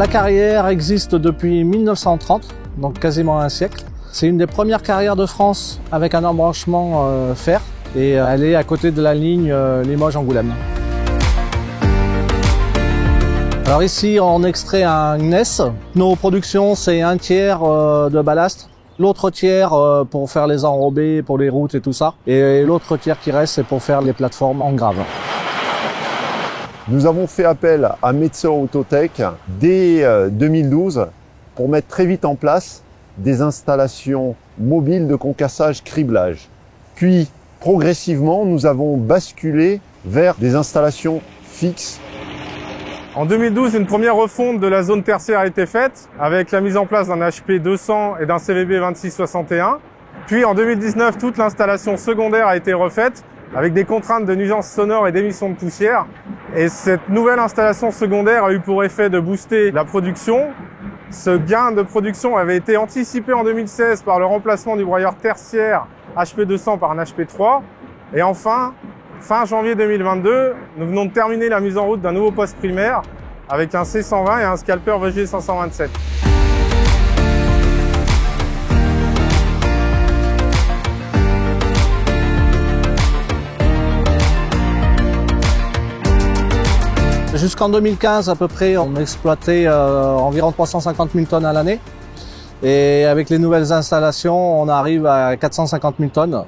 Ma carrière existe depuis 1930, donc quasiment un siècle. C'est une des premières carrières de France avec un embranchement fer et elle est à côté de la ligne Limoges-Angoulême. Alors ici, on extrait un gneiss. Nos productions, c'est un tiers de ballast, l'autre tiers pour faire les enrobés, pour les routes et tout ça. Et l'autre tiers qui reste, c'est pour faire les plateformes en grave. Nous avons fait appel à Metso Autotech dès 2012 pour mettre très vite en place des installations mobiles de concassage-criblage. Puis, progressivement, nous avons basculé vers des installations fixes. En 2012, une première refonte de la zone tertiaire a été faite avec la mise en place d'un HP 200 et d'un CVB 2661. Puis en 2019, toute l'installation secondaire a été refaite avec des contraintes de nuisances sonores et d'émissions de poussière. Et cette nouvelle installation secondaire a eu pour effet de booster la production. Ce gain de production avait été anticipé en 2016 par le remplacement du broyeur tertiaire HP200 par un HP3. Et enfin, fin janvier 2022, nous venons de terminer la mise en route d'un nouveau poste primaire avec un C120 et un scalper VG527. Jusqu'en 2015 à peu près, on exploitait environ 350 000 tonnes à l'année. Et avec les nouvelles installations, on arrive à 450 000 tonnes.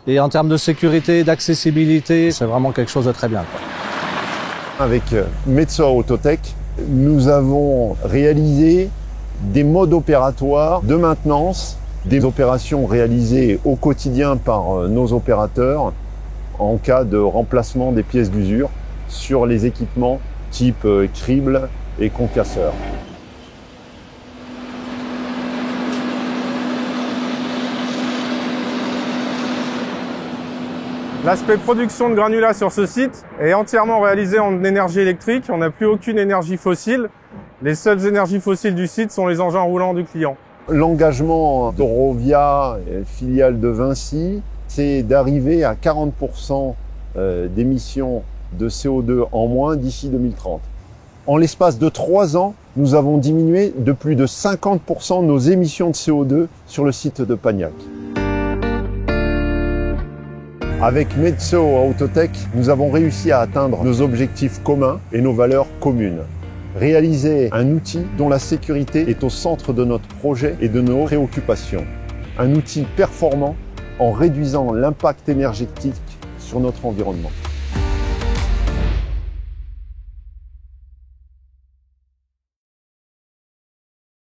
Et en termes de sécurité, d'accessibilité, c'est vraiment quelque chose de très bien, quoi. Avec Metso Autotech, nous avons réalisé des modes opératoires de maintenance, des opérations réalisées au quotidien par nos opérateurs en cas de remplacement des pièces d'usure sur les équipements type crible et concasseur. L'aspect production de granulats sur ce site est entièrement réalisé en énergie électrique. On n'a plus aucune énergie fossile. Les seules énergies fossiles du site sont les engins roulants du client. L'engagement d'Eurovia, filiale de Vinci, c'est d'arriver à 40% d'émissions de CO2 en moins d'ici 2030. En l'espace de 3 ans, nous avons diminué de plus de 50% nos émissions de CO2 sur le site de Pagnac. Avec Metso Autotech, nous avons réussi à atteindre nos objectifs communs et nos valeurs communes. Réaliser un outil dont la sécurité est au centre de notre projet et de nos préoccupations. Un outil performant en réduisant l'impact énergétique sur notre environnement.